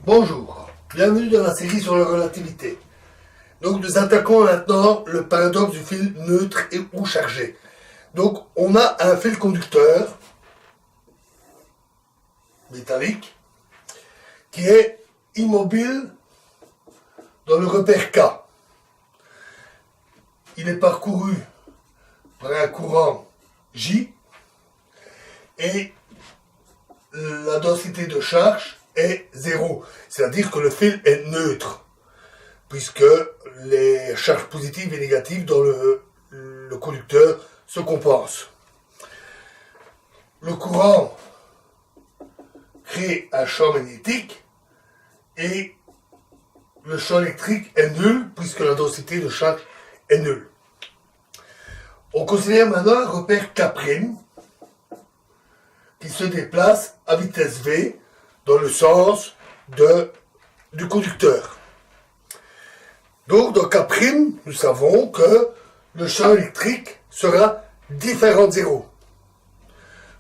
Bonjour, bienvenue dans la série sur la relativité. Donc nous attaquons maintenant le paradoxe du fil neutre et ou chargé. Donc on a un fil conducteur métallique qui est immobile dans le repère K. Il est parcouru par un courant J et la densité de charge est 0. C'est-à-dire que le fil est neutre, puisque les charges positives et négatives dans le conducteur se compensent. Le courant crée un champ magnétique et le champ électrique est nul, puisque la densité de charge est nulle. On considère maintenant un repère K', qui se déplace à vitesse v dans le sens du conducteur. Donc dans K', nous savons que le champ électrique sera différent de 0.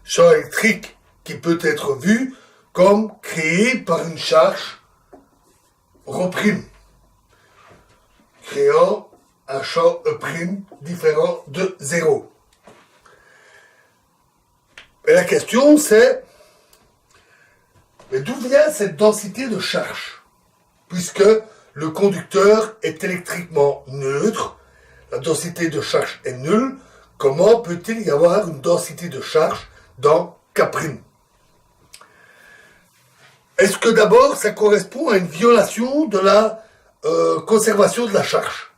Champ électrique qui peut être vu comme créé par une charge ρ', créant un champ E' différent de 0. Et la question c'est, mais d'où vient cette densité de charge? Puisque le conducteur est électriquement neutre, la densité de charge est nulle, comment peut-il y avoir une densité de charge dans K'? Est-ce que d'abord ça correspond à une violation de la conservation de la charge?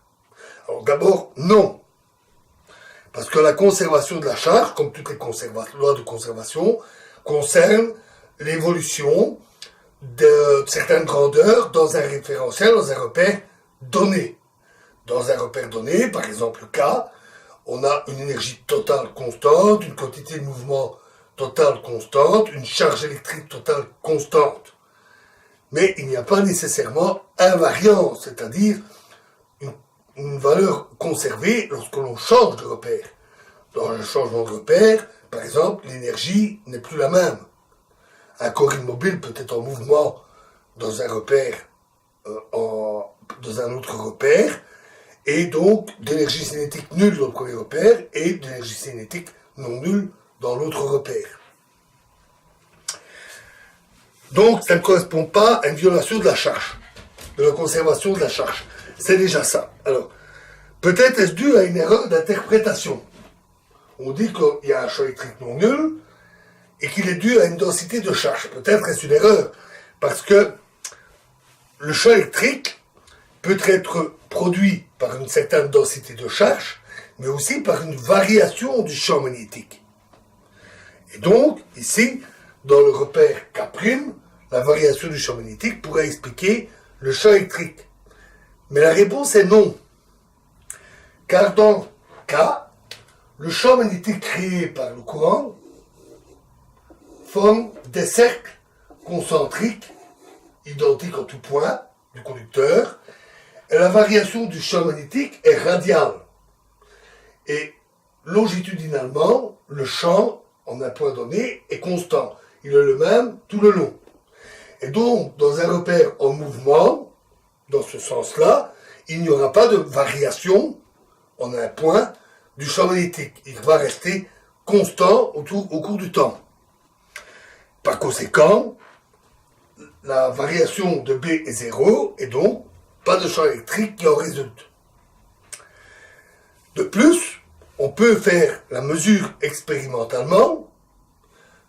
Alors d'abord, non. Parce que la conservation de la charge, comme toutes les lois de conservation, concerne l'évolution de certaines grandeurs dans un référentiel, dans un repère donné. Dans un repère donné, par exemple K, on a une énergie totale constante, une quantité de mouvement totale constante, une charge électrique totale constante. Mais il n'y a pas nécessairement invariance, c'est-à-dire une valeur conservée lorsque l'on change de repère. Dans un changement de repère, par exemple, l'énergie n'est plus la même. Un corps immobile peut être en mouvement dans un repère, dans un autre repère, et donc d'énergie cinétique nulle dans le premier repère et d'énergie cinétique non nulle dans l'autre repère. Donc ça ne correspond pas à une violation de la charge, de la conservation de la charge. C'est déjà ça. Alors, peut-être est-ce dû à une erreur d'interprétation. On dit qu'il y a un champ électrique non nul et qu'il est dû à une densité de charge. Peut-être est-ce une erreur, parce que le champ électrique peut être produit par une certaine densité de charge, mais aussi par une variation du champ magnétique. Et donc, ici, dans le repère K', la variation du champ magnétique pourrait expliquer le champ électrique. Mais la réponse est non. Car dans K, le champ magnétique créé par le courant forme des cercles concentriques identiques en tout point du conducteur, et la variation du champ magnétique est radiale. Et longitudinalement, le champ, en un point donné, est constant. Il est le même tout le long. Et donc, dans un repère en mouvement, dans ce sens-là, il n'y aura pas de variation en un point du champ magnétique. Il va rester constant au cours du temps. Par conséquent, la variation de B est 0, et donc pas de champ électrique qui en résulte. De plus, on peut faire la mesure expérimentalement,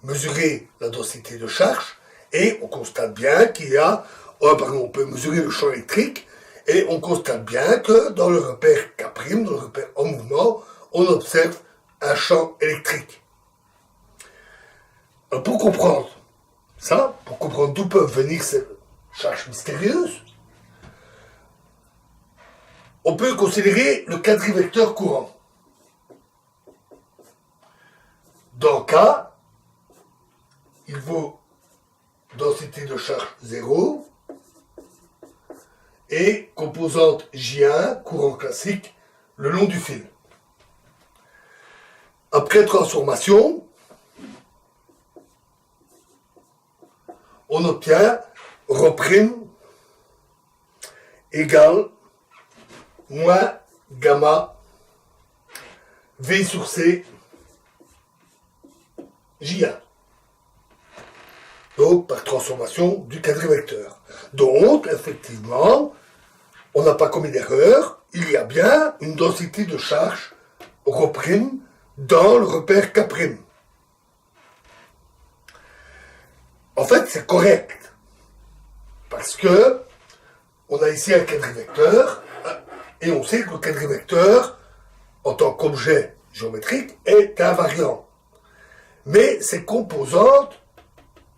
mesurer la densité de charge, et on constate bien qu'il y a, on peut mesurer le champ électrique, et on constate bien que dans le repère K', dans le repère en mouvement, on observe un champ électrique. Alors pour comprendre ça, pour comprendre d'où peuvent venir ces charges mystérieuses, on peut considérer le quadrivecteur courant. Dans K, il vaut densité de charge 0 et composante J1, courant classique, le long du fil. Après transformation, on obtient R'O' égale moins gamma V sur C J1. Donc, par transformation du quadrivecteur. Donc, effectivement, on n'a pas commis d'erreur, il y a bien une densité de charge R'O' dans le repère K'. En fait, c'est correct. Parce que on a ici un quadrivecteur, et on sait que le quadrivecteur, en tant qu'objet géométrique, est invariant. Mais ses composantes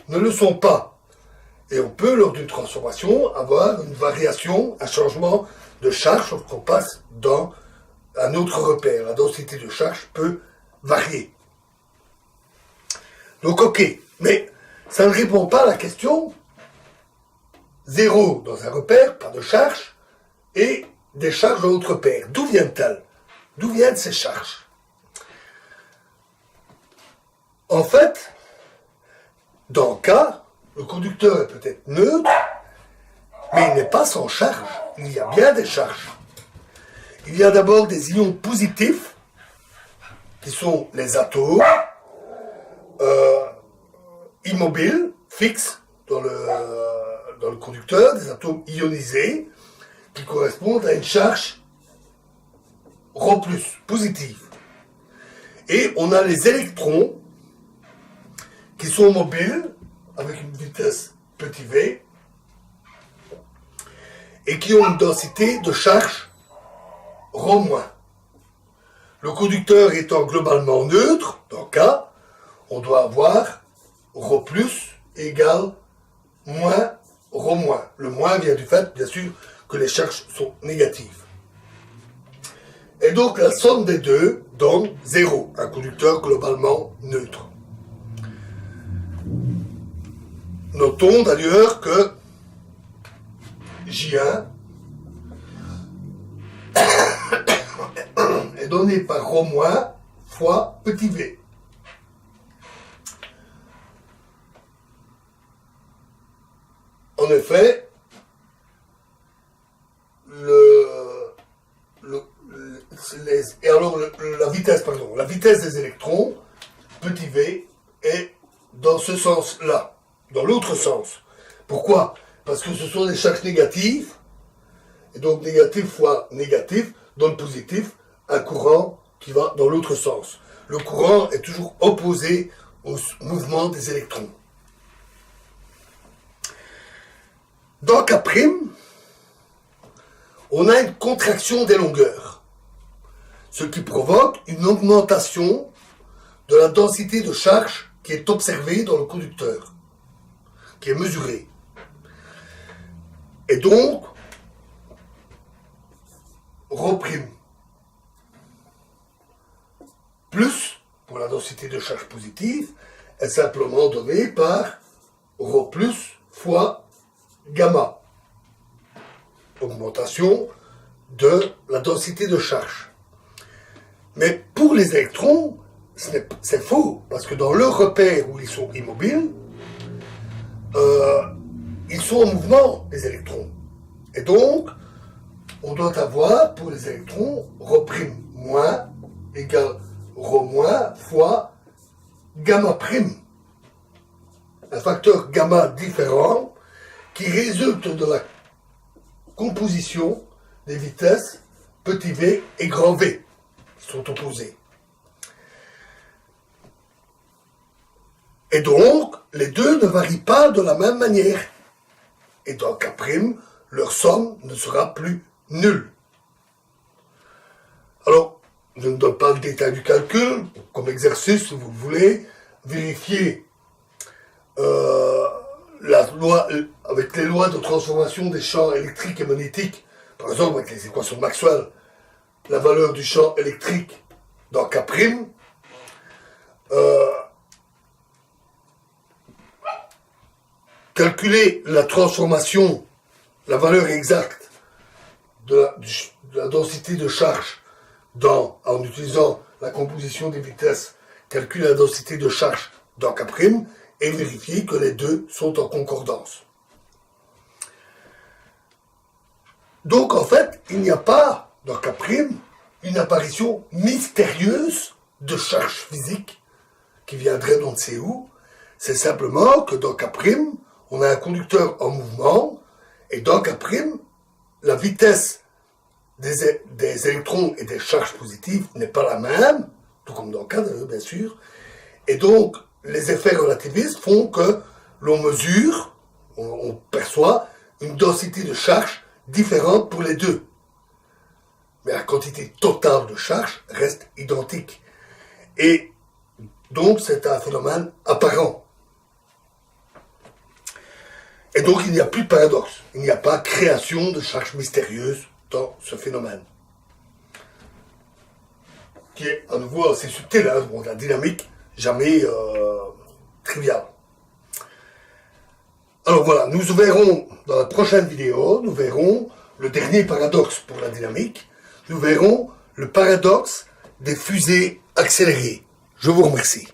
ne le sont pas. Et on peut, lors d'une transformation, avoir une variation, un changement de charge lorsqu'on passe dans un autre repère. La densité de charge peut varier. Donc, ok. Mais ça ne répond pas à la question. 0 dans un repère, pas de charge, et des charges dans l'autre repère. D'où viennent-elles? D'où viennent ces charges? En fait, dans K, le conducteur est peut-être neutre, mais il n'est pas sans charge. Il y a bien des charges. Il y a d'abord des ions positifs, qui sont les atomes, immobiles, fixes dans le conducteur, des atomes ionisés, qui correspondent à une charge Rho+, positive. Et on a les électrons, qui sont mobiles, avec une vitesse petit v, et qui ont une densité de charge Rho-. Le conducteur étant globalement neutre, dans K, on doit avoir Rho+ égale moins Rho-. Le moins vient du fait, bien sûr, que les charges sont négatives. Et donc la somme des deux donne 0, un conducteur globalement neutre. Notons d'ailleurs que J1 est donné par Rho- fois petit v. En effet, la vitesse des électrons, petit v, est dans ce sens-là, dans l'autre sens. Pourquoi? Parce que ce sont des charges négatives, et donc négatif fois négatif donne positif, un courant qui va dans l'autre sens. Le courant est toujours opposé au mouvement des électrons. Dans K', on a une contraction des longueurs, ce qui provoque une augmentation de la densité de charge qui est observée dans le conducteur, qui est mesurée. Et donc, Rho' plus, pour la densité de charge positive, est simplement donnée par Rho+ fois gamma. Augmentation de la densité de charge. Mais pour les électrons, c'est faux, parce que dans leur repère où ils sont immobiles, ils sont en mouvement, les électrons. Et donc, on doit avoir, pour les électrons, Rho' moins égale Rho- fois gamma prime. Un facteur gamma différent qui résulte de la composition des vitesses petit v et grand V, qui sont opposés. Et donc, les deux ne varient pas de la même manière. Et dans K', leur somme ne sera plus nulle. Alors, je ne donne pas le détail du calcul, comme exercice, si vous le voulez, vérifier avec les lois de transformation des champs électriques et magnétiques, par exemple avec les équations de Maxwell, la valeur du champ électrique dans K', calculer la transformation, la valeur exacte de la densité de charge en utilisant la composition des vitesses, calculer la densité de charge dans K', et vérifier que les deux sont en concordance. Donc en fait, il n'y a pas, dans K', une apparition mystérieuse de charge physique qui viendrait d'on ne sait où. C'est simplement que dans K', on a un conducteur en mouvement, et dans K', la vitesse des électrons et des charges positives n'est pas la même, tout comme dans K, bien sûr. Et donc, les effets relativistes font que l'on mesure, on perçoit une densité de charge différente pour les deux. Mais la quantité totale de charge reste identique. Et donc, c'est un phénomène apparent. Et donc, il n'y a plus de paradoxe. Il n'y a pas création de charge mystérieuse dans ce phénomène. Qui est à nouveau assez subtil, hein, bon, la dynamique, jamais triviale. Alors voilà, nous verrons dans la prochaine vidéo, nous verrons le dernier paradoxe pour la dynamique. Nous verrons le paradoxe des fusées accélérées. Je vous remercie.